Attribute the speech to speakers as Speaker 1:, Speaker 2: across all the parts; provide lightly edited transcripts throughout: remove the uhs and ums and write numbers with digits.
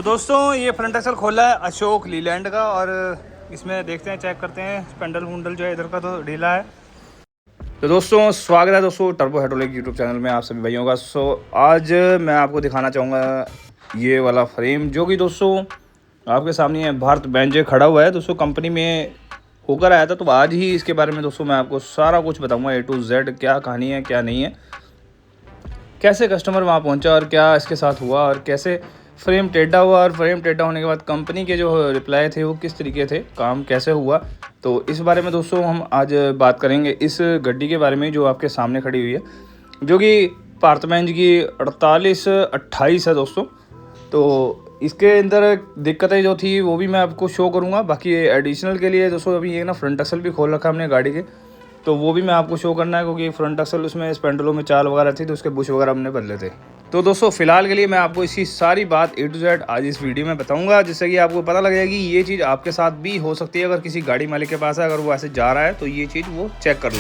Speaker 1: तो दोस्तों ये फ्रंट एक्सल खोला है अशोक लीलैंड का, और इसमें देखते हैं, चेक करते हैं स्पेंडल वुंडल जो है इधर का तो ढीला है। तो दोस्तों स्वागत है दोस्तों टर्बो हाइड्रोलिक यूट्यूब चैनल में आप सभी भाइयों का। आज मैं आपको दिखाना चाहूँगा ये वाला फ्रेम, जो कि दोस्तों आपके सामने है। भारत बेंज खड़ा हुआ है दोस्तों, कंपनी में होकर आया था। तो आज ही इसके बारे में दोस्तों मैं आपको सारा कुछ बताऊँगा, A to Z, क्या कहानी है क्या नहीं है, कैसे कस्टमर वहाँ पहुँचा और क्या इसके साथ हुआ, और कैसे फ्रेम टेढ़ा हुआ, और फ्रेम टेढ़ा होने के बाद कंपनी के जो रिप्लाई थे वो किस तरीके थे, काम कैसे हुआ। तो इस बारे में दोस्तों हम आज बात करेंगे, इस गड्डी के बारे में जो आपके सामने खड़ी हुई है, जो कि भारत बेंज की 4828 है दोस्तों। तो इसके अंदर दिक्कतें जो थी वो भी मैं आपको शो करूँगा। बाकी एडिशनल के लिए दोस्तों अभी ये ना फ्रंट एक्सल भी खोल रखा है हमने गाड़ी के, तो वो भी मैं आपको शो करना है, क्योंकि फ्रंट एक्सल उसमें स्पेंडलों में चाल वगैरह थी तो उसके बुश वगैरह हमने बदले थे। तो दोस्तों फिलहाल के लिए मैं आपको इसकी सारी बात A to Z आज इस वीडियो में बताऊंगा, जिससे कि आपको पता लग जाएगी ये चीज़ आपके साथ भी हो सकती है। अगर किसी गाड़ी मालिक के पास है, अगर वो ऐसे जा रहा है तो ये चीज़ वो चेक कर ले।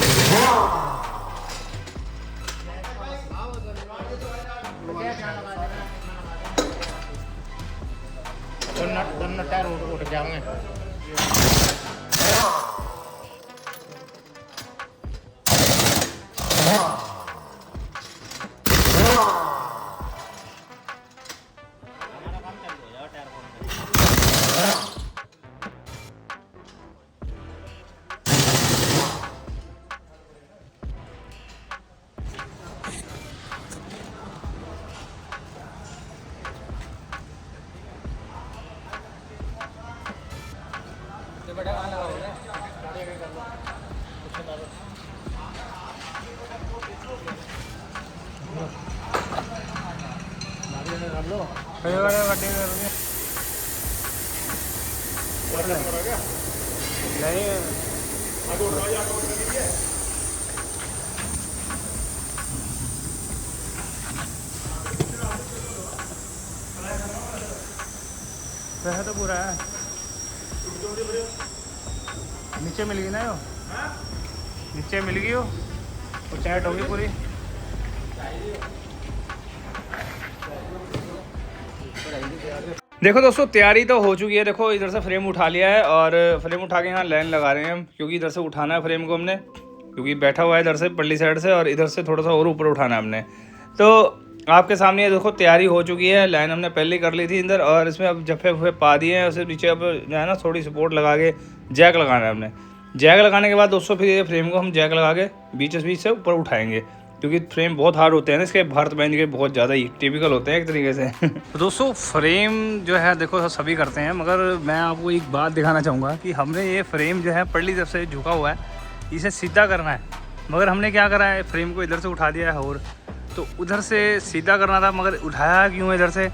Speaker 1: वैसे तो पूरा है, नीचे मिल गई ना, यो नीचे मिल गई हो, वो चैट होगी पूरी। देखो दोस्तों तैयारी तो हो चुकी है। देखो इधर से फ्रेम उठा लिया है, और फ्रेम उठा के यहाँ लाइन लगा रहे हैं हम, क्योंकि इधर से उठाना है फ्रेम को हमने, क्योंकि बैठा हुआ है इधर से पल्ली साइड से, और इधर से थोड़ा सा और ऊपर उठाना है हमने। तो आपके सामने ये देखो तैयारी हो चुकी है, लाइन हमने पहले ही कर ली थी अंदर, और इसमें अब जफे वफे पा दिए हैं। उसे नीचे अब जो है ना थोड़ी सपोर्ट लगा के जैक लगाना है हमने। जैक लगाने के बाद दोस्तों फिर ये फ्रेम को हम जैक लगा के बीच से ऊपर उठाएंगे, क्योंकि फ्रेम बहुत हार्ड होते हैं ना इसके, भारत बेंज के बहुत ज़्यादा ही टिपिकल होते हैं एक तरीके से। तो दोस्तों फ्रेम जो है देखो सभी करते हैं, मगर मैं आपको एक बात दिखाना चाहूँगा कि हमने ये फ्रेम जो है पल्ली तरफ से झुका हुआ है, इसे सीधा करना है। मगर हमने क्या करा है, फ्रेम को इधर से उठा दिया है, और तो उधर से सीधा करना था, मगर उठाया क्यों इधर से,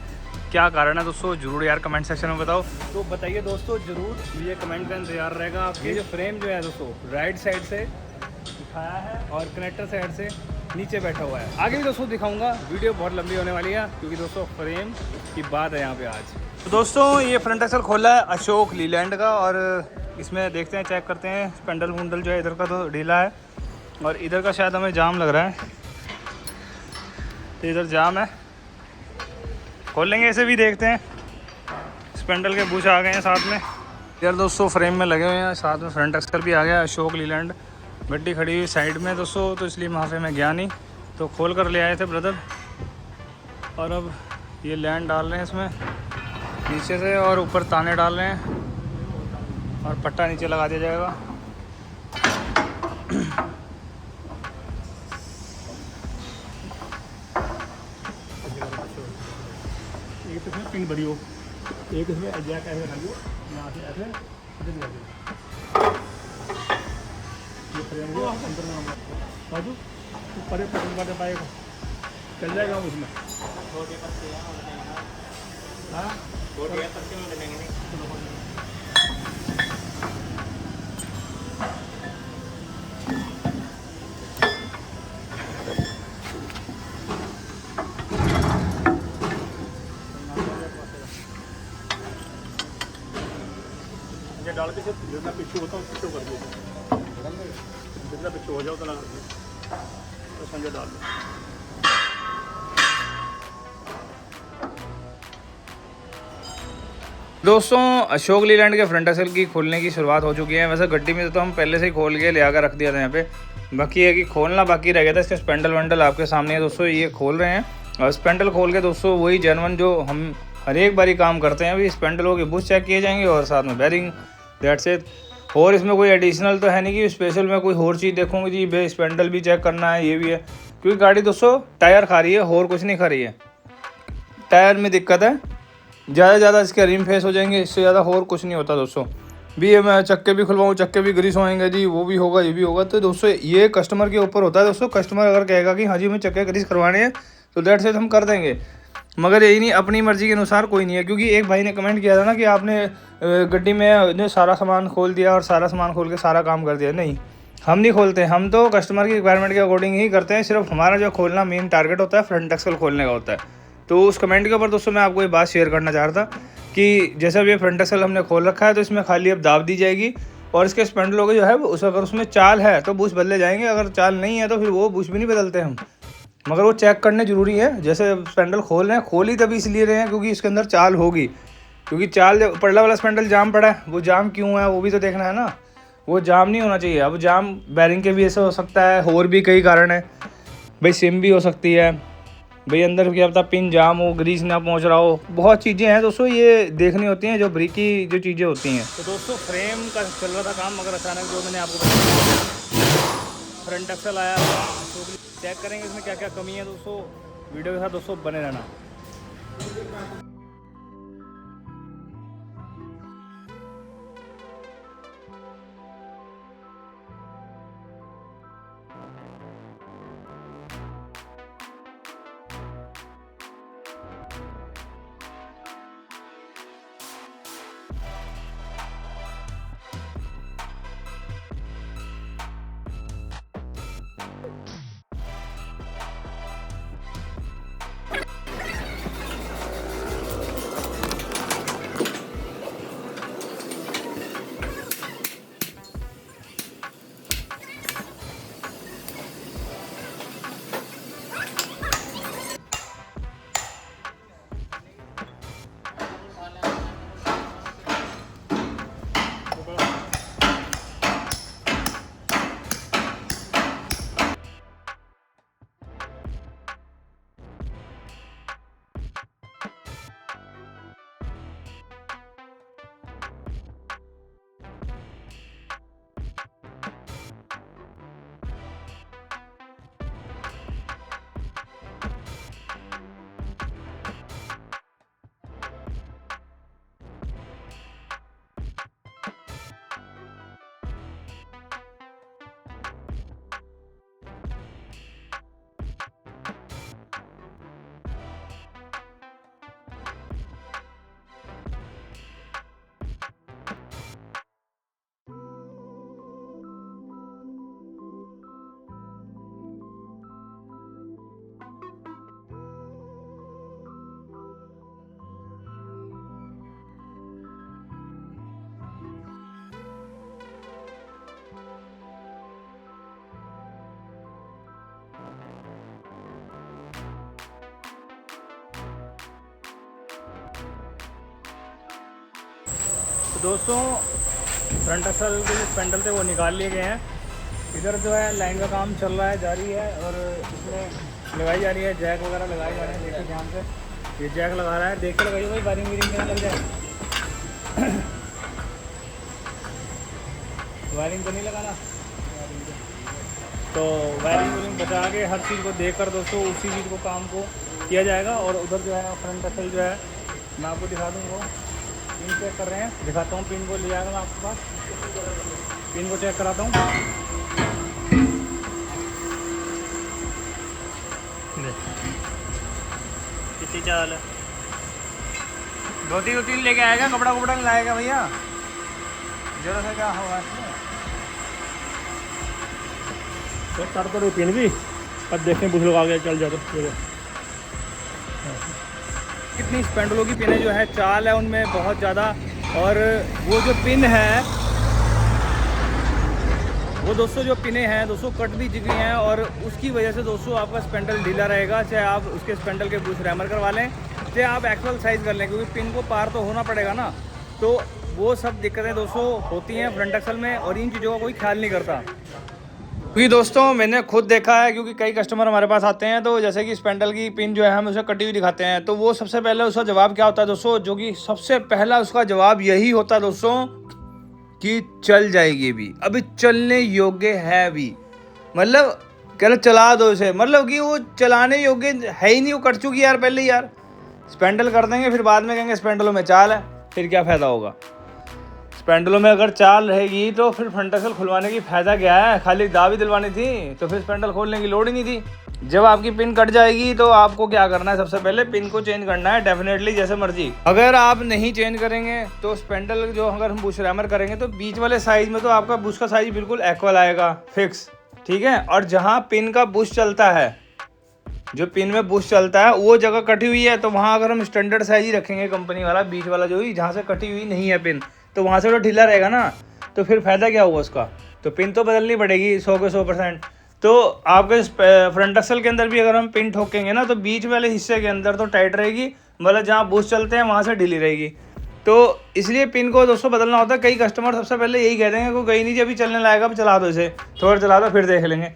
Speaker 1: क्या कारण है दोस्तों ज़रूर यार कमेंट सेक्शन में बताओ। तो बताइए दोस्तों ज़रूर, ये कमेंट का इंतजार रहेगा। आपके जो फ्रेम जो है दोस्तों राइट साइड से उठाया है, और कनेक्टर साइड से नीचे बैठा हुआ है। आगे भी दोस्तों दिखाऊंगा, वीडियो बहुत लंबी होने वाली है, क्योंकि दोस्तों फ्रेम की बात है यहाँ पे आज। तो दोस्तों ये फ्रंट एक्सल खोला है अशोक लीलैंड का, और इसमें देखते हैं, चेक करते हैं स्पेंडल वुंडल जो है इधर का तो ढीला है, और इधर का शायद हमें जाम लग रहा है, तो इधर जाम है। खोल लेंगे इसे भी, देखते हैं। स्पेंडल के बुश आ गए हैं साथ में यार दोस्तों, फ्रेम में लगे हुए हैं, साथ में फ्रंट एक्सल भी आ गया अशोक लीलैंड। गड्डी खड़ी हुई साइड में दोस्तों, तो इसलिए वहाँ पे मैं गया नहीं, तो खोल कर ले आए थे ब्रदर। और अब ये लैंड डाल रहे हैं इसमें नीचे से, और ऊपर ताने डाल रहे हैं, और पट्टा नीचे लगा दिया जाएगा। एक इसमें पिन बड़ी हो, एक इसमें जैक ऐसे लगी हो, यहाँ से ऐसे ये फ्रेम को अंदर में बाजू ऊपर पकड़ पाएगा, चल जाएगा उसमें। छोटे पत्ते हाँ छोटे पत्ते में डलेंगे नहीं। ये डाल के सिर्फ जितना पिछू होता है पिछू कर दिया, जितना पिछू हो जाओ उतना कर दिया, तो संजय डाल दो। दोस्तों अशोक लीलैंड के फ्रंट एक्सल की खोलने की शुरुआत हो चुकी है। वैसे गड्डी में तो हम पहले से ही खोल के ले आकर रख दिया था यहाँ पे, बाकी है कि खोलना बाकी रह गया था। इसके स्पेंडल वंडल आपके सामने है दोस्तों, ये खोल रहे हैं। और स्पेंडल खोल के दोस्तों वही जेनवन जो हम हर एक बारी काम करते हैं, अभी स्पेंडलों के बुश चेक किए जाएंगे और साथ में बैरिंग, दैट्स इट। और इसमें कोई एडिशनल तो है नहीं कि स्पेशल में कोई और चीज़ देखूँगी जी भाई स्पेंडल भी चेक करना है, ये भी है। क्योंकि गाड़ी दोस्तों टायर खा रही है और कुछ नहीं खा रही है। टायर में दिक्कत है, ज़्यादा से ज़्यादा इसके रिम फेस हो जाएंगे, इससे ज़्यादा और कुछ नहीं होता दोस्तों। भी ये मैं चक्के भी खुलवाऊँ, चक्के भी ग्रीस होएंगे जी, वो भी होगा ये भी होगा। तो दोस्तों ये कस्टमर के ऊपर होता है दोस्तों। कस्टमर अगर कहेगा कि हाँ जी हमें चक्के ग्रीस करवाने हैं तो दैट से हम कर देंगे, मगर यही नहीं अपनी मर्ज़ी के अनुसार कोई नहीं है। क्योंकि एक भाई ने कमेंट किया था ना कि आपने गड्डी में सारा सामान खोल दिया और सारा सामान खोल के सारा काम कर दिया। नहीं, हम नहीं खोलते, हम तो कस्टमर की रिक्वायरमेंट के अकॉर्डिंग ही करते हैं। सिर्फ हमारा जो खोलना मेन टारगेट होता है फ्रंट एक्सल खोलने का होता है। तो उस कमेंट के ऊपर दोस्तों मैं आपको ये बात शेयर करना चाह रहा था कि जैसे अब ये फ्रंट एक्सल हमने खोल रखा है तो इसमें खाली अब दाब दी जाएगी और इसके स्पेंडलों के जो है उस अगर उसमें चाल है तो बुश बदले जाएंगे, अगर चाल नहीं है तो फिर वो बुश भी नहीं बदलते हम, मगर वो चेक करने ज़रूरी है। जैसे स्पेंडल खोल रहे हैं, खोल ही तभी इसलिए रहे हैं क्योंकि इसके अंदर चाल होगी। क्योंकि चाल पड़ला वाला स्पेंडल जाम पड़ा है, वो जाम क्यों है वो भी तो देखना है ना। वो जाम नहीं होना चाहिए। अब जाम बैरिंग के भी ऐसे हो सकता है, और भी कई कारण है भाई, सिम भी हो सकती है भाई, अंदर क्या पता पिन जाम हो, ग्रीस ना पहुंच रहा हो, बहुत चीज़ें हैं दोस्तों ये देखनी होती हैं, जो ब्रिकी जो चीज़ें होती हैं। तो दोस्तों फ्रेम का चल रहा था काम, मगर अचानक जो मैंने आपको बताया फ्रंट एक्सल आया, चेक करेंगे इसमें क्या क्या कमी है दोस्तों। वीडियो के साथ दोस्तों बने रहना। तो दोस्तों फ्रंट एक्सल के जो स्पेंडल थे वो निकाल लिए गए हैं। इधर जो है लाइन का काम चल रहा है, जारी है, और इसमें लगाई जा रही है, जैक वगैरह लगाए जा रहे हैं। देखिए ध्यान से, ये जैक लगा रहा है, देख के लगाइए भाई, वायरिंग वीरिंग में लग जाए। वायरिंग तो नहीं लगाना, तो वायरिंग वीरिंग बचा के हर चीज़ को देख कर दोस्तों उसी चीज़ को काम को किया जाएगा। और उधर जो है फ्रंट एक्सल जो है मैं आपको दिखा दूँगा, पिन चेक कर रहे हैं, दिखाता हूँ। पिन को ले आएगा मैं आपके पास, पिन को चेक कराता हूँ। कितनी चाल है, धोती वोती लेके आएगा, कपड़ा कपड़ा नहीं लाएगा भैया, जरा सा क्या होगा चेक कर तो पिन भी, अब देखें कुछ लोग आगे चल जाते। कितनी स्पेंडलों की पिनें जो है चाल है उनमें बहुत ज़्यादा, और वो जो पिन है वो दोस्तों जो पिनें हैं दोस्तों कट भी चुकी हैं, और उसकी वजह से दोस्तों आपका स्पेंडल ढीला रहेगा। चाहे आप उसके स्पेंडल के बुश रैमर करवा लें, चाहे आप एक्चुअल साइज़ कर लें, क्योंकि पिन को पार तो होना पड़ेगा ना। तो वो सब दिक्कतें दोस्तों होती हैं फ्रंट एक्सल में, और इन चीज़ों का कोई ख्याल नहीं करता। क्योंकि दोस्तों मैंने खुद देखा है, क्योंकि कई कस्टमर हमारे पास आते हैं तो जैसे कि स्पेंडल की पिन जो है हम उसे कटी हुई दिखाते हैं, तो वो सबसे पहले उसका जवाब क्या होता है दोस्तों, जो कि सबसे पहला उसका जवाब यही होता है दोस्तों कि चल जाएगी भी, अभी चलने योग्य है भी, मतलब कह लो चला दो इसे, मतलब कि वो चलाने योग्य है ही नहीं, वो कट चुकी यार पहले ही यार। स्पेंडल कर देंगे फिर बाद में कहेंगे स्पेंडलों में चाल है, फिर क्या फ़ायदा होगा। स्पेंडलों में अगर चाल रहेगी तो फिर फ्रंट एक्सल खुलवाने की फ़ायदा क्या है, खाली दावी दिलवानी थी तो फिर स्पेंडल खोलने की लोड़ ही नहीं थी। जब आपकी पिन कट जाएगी तो आपको क्या करना है, सबसे पहले पिन को चेंज करना है डेफिनेटली, जैसे मर्जी। अगर आप नहीं चेंज करेंगे तो स्पेंडल जो अगर हम बुश रैमर करेंगे तो बीच वाले साइज में तो आपका बुश का साइज बिल्कुल इक्वल आएगा फिक्स, ठीक है। और जहाँ पिन का बुश चलता है, जो पिन में बुश चलता है वो जगह कटी हुई है, तो वहाँ अगर हम स्टैंडर्ड साइज ही रखेंगे कंपनी वाला, बीच वाला जो ही जहाँ से कटी हुई नहीं है पिन, तो वहाँ से तो ढीला रहेगा ना, तो फिर फ़ायदा क्या हुआ उसका। तो पिन तो बदलनी पड़ेगी 100 के 100%। तो आपके फ्रंट एक्सल के अंदर भी अगर हम पिन ठोकेंगे ना, तो बीच वाले हिस्से के अंदर तो टाइट रहेगी, मतलब जहाँ बुश चलते हैं वहाँ से ढीली रहेगी। तो इसलिए पिन को दोस्तों बदलना होता है। कई कस्टमर सबसे पहले यही कहते हैं कि गई नहीं जी अभी चलने लायक, अब चला दो इसे, थोड़ा चला दो फिर देख लेंगे।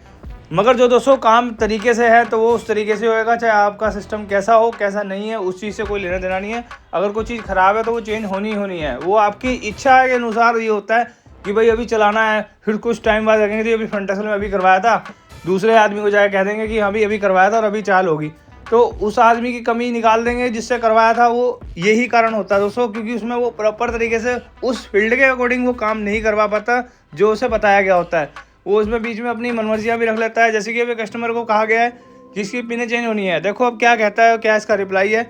Speaker 1: मगर जो दोस्तों काम तरीके से है तो वो उस तरीके से होएगा, चाहे आपका सिस्टम कैसा हो कैसा नहीं है, उस चीज़ से कोई लेना देना नहीं है। अगर कोई चीज़ ख़राब है तो वो चेंज होनी होनी है, वो आपकी इच्छा के अनुसार ये होता है कि भाई अभी चलाना है, फिर कुछ टाइम बाद लगेंगे तो अभी फ्रंट एक्सल में अभी करवाया था, दूसरे आदमी को जाकर कह देंगे कि हाँ भाई अभी करवाया था और अभी चाल होगी, तो उस आदमी की कमी निकाल देंगे जिससे करवाया था। वो यही कारण होता है दोस्तों, क्योंकि उसमें वो प्रॉपर तरीके से उस फील्ड के अकॉर्डिंग वो काम नहीं करवा पाता जो उसे बताया गया होता है। वो उसमें बीच में अपनी मनमर्जियाँ भी रख लेता है, जैसे कि अभी कस्टमर को कहा गया है जिसकी पिनें चेंज होनी है। देखो अब क्या कहता है, क्या इसका रिप्लाई है,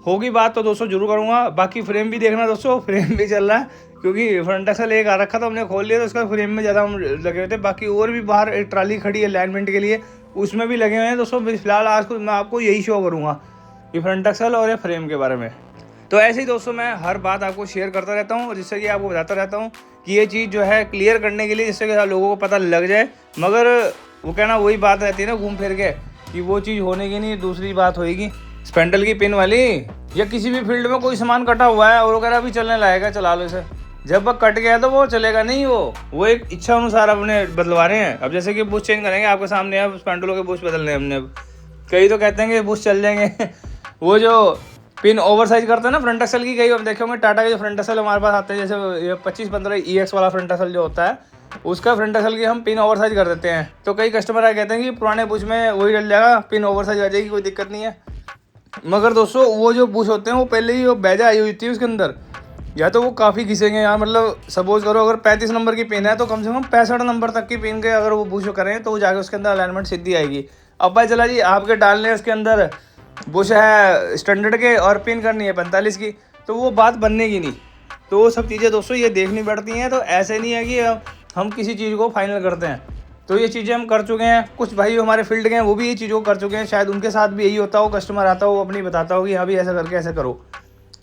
Speaker 1: होगी बात तो दोस्तों जरूर करूँगा। बाकी फ्रेम भी देखना दोस्तों, फ्रेम भी चल रहा है, क्योंकि फ्रंट एक्सल एक आ रखा था हमने खोल लिया तो उसका फ्रेम में ज़्यादा हम लगे हुए थे। बाकी और भी बाहर एक ट्राली खड़ी है अलाइनमेंट के लिए, उसमें भी लगे हुए हैं दोस्तों। फिलहाल आज को मैं आपको यही शो करूँगा ये फ्रंट एक्सल और ये फ्रेम के बारे में। तो ऐसे ही दोस्तों मैं हर बात आपको शेयर करता रहता हूँ, जिससे कि आपको बताता रहता हूँ कि ये चीज़ जो है क्लियर करने के लिए, जिससे कि लोगों को पता लग जाए। मगर वो कहना वही बात रहती है ना घूम फिर के, कि वो चीज़ होने की नहीं, दूसरी बात होएगी। स्पेंडल की पिन वाली या किसी भी फील्ड में कोई सामान कटा हुआ है और वो कह रहा अभी चलने लायक चला लो इसे, जब वह कट गया तो वो चलेगा नहीं, वो एक इच्छा अनुसार अपने बदलवा रहे हैं। अब जैसे कि बुश चेंज करेंगे आपके सामने, अब स्पेंडलों के बुश बदलने हमने, अब कई तो कहते हैं कि बुश चल जाएंगे वो जो पिन ओवर साइज करते हैं ना फ्रंट एक्सल की, कई हम देखे होंगे टाटा के जो फ्रंट एक्सल हमारे पास आते हैं, जैसे ये 25-15 EX वाला फ्रंट एक्सल जो होता है, उसका फ्रंट एक्सल की हम पिन ओवर साइज कर देते हैं। तो कई कस्टमर आए कहते हैं कि पुराने बुश में वही डल जाएगा, पिन ओवर साइज आ जाएगी, कोई दिक्कत नहीं है। मगर दोस्तों वो जो बुश होते हैं वो पहले ही वो बैजा आई हुई थी उसके अंदर, या तो वो काफ़ी घिसेंगे यार। मतलब सपोज करो अगर 35 नंबर की पिन है तो कम से कम 65 नंबर तक की पिन के अगर वो बुश करें तो वो जाके उसके अंदर अलाइनमेंट सीधी आएगी। अब भाई चला जी आपके डालने उसके अंदर बुश है स्टैंडर्ड के और पिन करनी है 45 की, तो वो बात बनने की नहीं। तो वो सब चीज़ें दोस्तों ये देखनी पड़ती हैं। तो ऐसे नहीं है कि हम किसी चीज़ को फाइनल करते हैं, तो ये चीज़ें हम कर चुके हैं। कुछ भाई हमारे फील्ड के हैं वो भी ये चीज़ों को कर चुके हैं, शायद उनके साथ भी यही होता हो, कस्टमर आता हो वो अपनी बताता हो कि हाँ भी ऐसा करके ऐसा करो।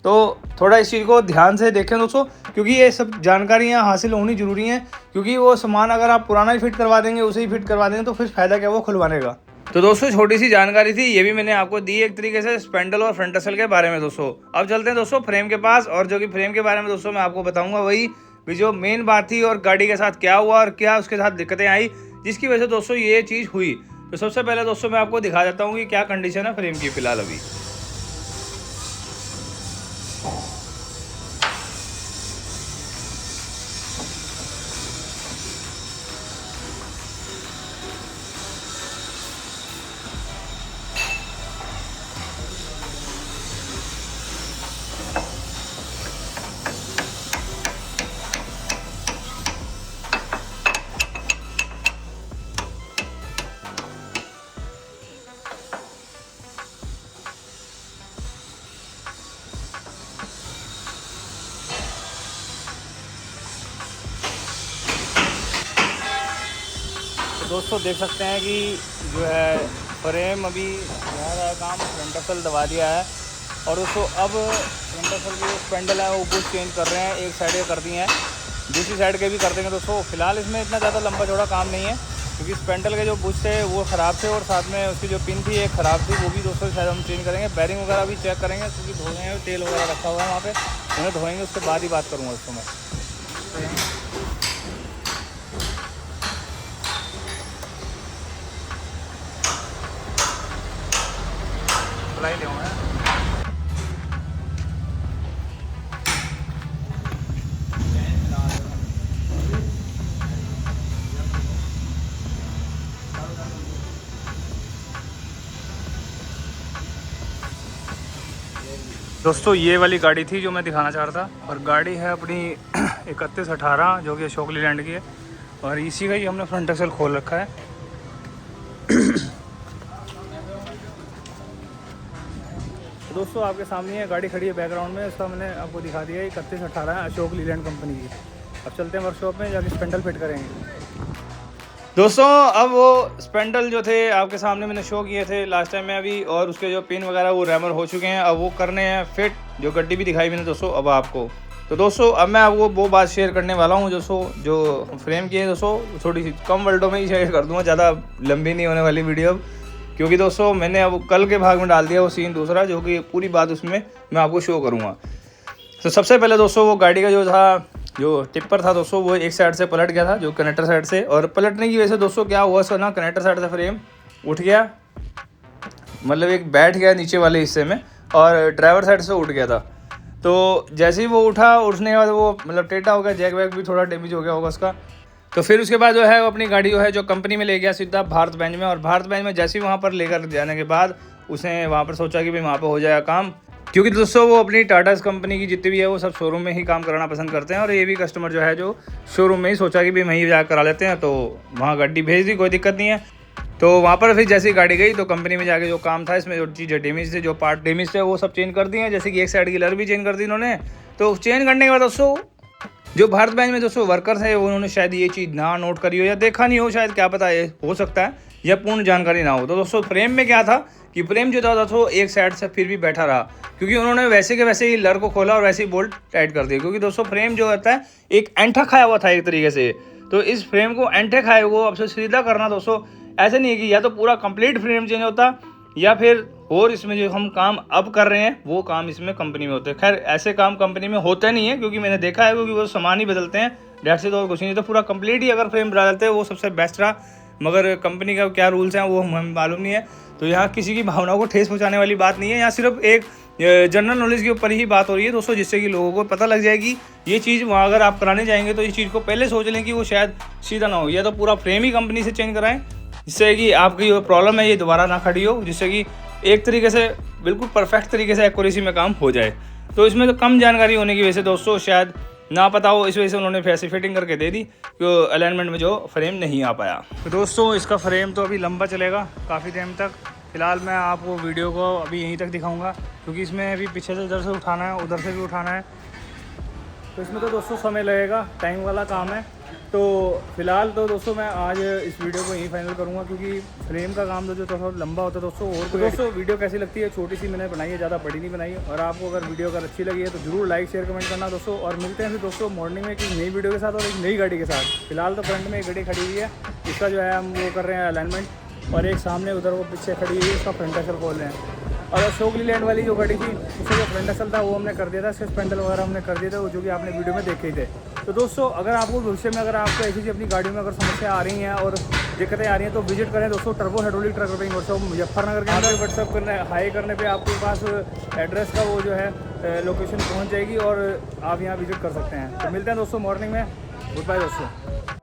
Speaker 1: तो थोड़ा इस चीज़ को ध्यान से देखें दोस्तों, क्योंकि ये सब जानकारियाँ हासिल होनी ज़रूरी हैं। क्योंकि वो सामान अगर आप पुराना ही फिट करवा देंगे, उसे ही फिट करवा देंगे, तो फिर फ़ायदा क्या वो खुलवाने का। तो दोस्तों छोटी सी जानकारी थी, ये भी मैंने आपको दी एक तरीके से स्पेंडल और फ्रंट एक्सल के बारे में दोस्तों। अब चलते हैं दोस्तों फ्रेम के पास, और जो कि फ्रेम के बारे में दोस्तों मैं आपको बताऊंगा वही भी जो मेन बात थी और गाड़ी के साथ क्या हुआ और क्या उसके साथ दिक्कतें आई जिसकी वजह से दोस्तों ये चीज़ हुई। तो सबसे पहले दोस्तों मैं आपको दिखा देता हूँ कि क्या कंडीशन है फ्रेम की फिलहाल अभी। दोस्तों देख सकते हैं कि जो है फ्रेम अभी हो रहा है काम, फ्रंट एक्सल दबा दिया है। और दोस्तों अब फ्रंट एक्सल की जो स्पेंडल है वो बुश चेंज कर रहे हैं, एक साइड कर दी हैं, दूसरी साइड के भी कर देंगे दोस्तों। फिलहाल इसमें इतना ज़्यादा लंबा चौड़ा काम नहीं है, क्योंकि स्पेंडल के जो बुश थे वो ख़राब थे और साथ में उसकी जो पिन थी एक ख़राब थी, वो भी दोस्तों शायद हम चेंज करेंगे। बैरिंग वगैरह भी चेक करेंगे, क्योंकि धोए हैं, तेल वगैरह रखा हुआ है वहाँ पे, उन्हें धोएंगे, उसके बाद ही बात करूँगा उसको मैं। बुला ही लूँगा। दोस्तों ये वाली गाड़ी थी जो मैं दिखाना चाह रहा था, और गाड़ी है अपनी 3118 जो कि अशोक लीलैंड की है, और इसी का ही हमने फ्रंट एक्सल खोल रखा है। तो दोस्तों आपके सामने ये गाड़ी खड़ी है बैकग्राउंड में, इसका मैंने आपको दिखा दिया है 3118 अशोक लीलैंड कंपनी की। अब चलते हैं वर्कशॉप में, जाके स्पेंडल फिट करेंगे। दोस्तों अब वो स्पेंडल जो थे आपके सामने मैंने शो किए थे लास्ट टाइम में अभी, और उसके जो पिन वगैरह वो रैमर हो चुके हैं, अब वो करने हैं फिट, जो गड्डी भी दिखाई मैंने दोस्तों अब आपको। तो दोस्तों अब मैं आपको वो बात शेयर करने वाला हूँ दोस्तों, जो फ्रेम की है दोस्तों, थोड़ी सी कम वर्डों में ही शेयर कर दूँगा, ज़्यादा लंबी नहीं होने वाली वीडियो अब, क्योंकि दोस्तों मैंने अब कल के भाग में डाल दिया वो सीन दूसरा, जो कि पूरी बात उसमें मैं आपको शो करूँगा। तो सबसे पहले दोस्तों वो गाड़ी का जो था, जो टिप्पर था दोस्तों, वो एक साइड से पलट गया था, जो कनेक्टर साइड से, और पलटने की वजह से दोस्तों क्या हुआ सो ना, कनेक्टर साइड से फ्रेम उठ गया, मतलब एक बैठ गया नीचे वाले हिस्से में, और ड्राइवर साइड से उठ गया था। तो जैसे ही वो उठा, उठने के बाद वो मतलब टेढ़ा हो गया, जैक वैक भी थोड़ा डैमेज हो गया होगा उसका। तो फिर उसके बाद जो है वो अपनी गाड़ी जो है जो कंपनी में ले गया सीधा भारत बेंच में, और भारत बेंच में जैसे ही वहाँ पर लेकर जाने के बाद उसने वहाँ पर सोचा कि भाई वहाँ पर हो जाएगा काम, क्योंकि दोस्तों वो अपनी टाटा कंपनी की जितनी भी है वो सब शोरूम में ही काम कराना पसंद करते हैं, और ये भी कस्टमर जो है जो शोरूम में ही सोचा कि भाई वहीं जाकर करा लेते हैं, तो वहाँ गाड़ी भेज दी, कोई दिक्कत नहीं है। तो वहाँ पर फिर जैसी गाड़ी गई तो कंपनी में जाके जो काम था, इसमें जो चीज़ें डैमेज थे, जो पार्ट डैमेज थे, वो सब चेंज कर दिए हैं, जैसे कि एक साइड की लर भी चेंज कर दी इन्होंने। तो चेंज करने के बाद दोस्तों जो भारत बेंच में दोस्तों वर्कर्स है, उन्होंने शायद ये चीज़ ना नोट करी हो या देखा नहीं हो, शायद क्या पता, ये हो सकता है, या पूर्ण जानकारी ना हो। तो दोस्तों फ्रेम में क्या था कि फ्रेम जो था दोस्तों एक साइड से फिर भी बैठा रहा, क्योंकि उन्होंने वैसे के वैसे ही लर को खोला और वैसे ही बोल्ट टाइट कर दिया, क्योंकि दोस्तों फ्रेम जो होता है एक एंठा खाया हुआ था एक तरीके से। तो इस फ्रेम को एंठे खाए हुए अब से सीधा करना दोस्तों ऐसे नहीं है कि या तो पूरा कंप्लीट फ्रेम चेंज होता, या फिर और इसमें जो हम काम अब कर रहे हैं वो काम इसमें कंपनी में होते हैं। खैर ऐसे काम कंपनी में होते नहीं है, क्योंकि मैंने देखा है, क्योंकि वो सामान ही बदलते हैं, डेट से तो और कुछ नहीं। तो पूरा कंप्लीट ही अगर फ्रेम बदलते हैं वो सबसे बेस्ट रहा, मगर कंपनी का क्या रूल्स हैं वो हमें मालूम नहीं है। तो यहाँ किसी की भावनाओं को ठेस पहुँचाने वाली बात नहीं है, यहाँ सिर्फ एक जनरल नॉलेज के ऊपर ही बात हो रही है दोस्तों, जिससे कि लोगों को पता लग जाएगी ये चीज़ वहाँ अगर आप कराने जाएंगे तो इस चीज़ को पहले सोच लें कि वो शायद सीधा ना हो, या तो पूरा फ्रेम ही कंपनी से चेंज कराएं, जिससे कि आपकी जो प्रॉब्लम है ये दोबारा ना खड़ी हो, जिससे कि एक तरीके से बिल्कुल परफेक्ट तरीके से एक्यूरेसी में काम हो जाए। तो इसमें तो कम जानकारी होने की वजह से दोस्तों शायद ना पता हो, इस वजह से उन्होंने ऐसी फिटिंग करके दे दी कि अलाइनमेंट में जो फ्रेम नहीं आ पाया। तो दोस्तों इसका फ्रेम तो अभी लंबा चलेगा काफ़ी टाइम तक। फ़िलहाल मैं आपको वीडियो को अभी यहीं तक दिखाऊंगा, क्योंकि इसमें अभी पीछे से इधर से उठाना है, उधर से भी उठाना है, तो इसमें तो दोस्तों समय लगेगा, टाइम वाला काम है। तो फिलहाल तो दोस्तों मैं आज इस वीडियो को यहीं फाइनल करूंगा, क्योंकि फ्रेम का काम तो जो थोड़ा लंबा होता है दोस्तों। और तो दोस्तों वीडियो कैसी लगती है, छोटी सी मैंने बनाई है, ज़्यादा बड़ी नहीं बनाई, और आपको अगर वीडियो अगर अच्छी लगी है तो जरूर लाइक शेयर कमेंट करना दोस्तों। और मिलते हैं फिर दोस्तों मॉर्निंग में एक नई वीडियो के साथ और एक नई गाड़ी के साथ। फिलहाल तो फ्रंट में एक गाड़ी खड़ी हुई है, इसका जो है हम वो कर रहे हैं अलाइनमेंट, और एक सामने उधर वो पीछे खड़ी हुई है, इसका फ्रंट एक्सल खोल रहे हैं। और अशोक लीलैंड वाली जो गाड़ी थी उसका जो फ्रंट एक्सल था वो हमने कर दिया था, इसके स्पेंडल वगैरह हमने कर दिए थे, वो जो कि आपने वीडियो में देखे थे। तो दोस्तों अगर आपको भविष्य में अगर आपको ऐसी चीज़ अपनी गाड़ियों में अगर समस्या आ रही हैं और दिक्कतें आ रही हैं तो विजिट करें दोस्तों turbo hydraulic truck repairing workshop Muzaffarnagar के अंदर। व्हाट्सअप करने हाई करने पे आपके पास एड्रेस का वो जो है लोकेशन पहुंच जाएगी और आप यहाँ विजिट कर सकते हैं। तो मिलते हैं दोस्तों मॉर्निंग में। गुड बाय दोस्तों।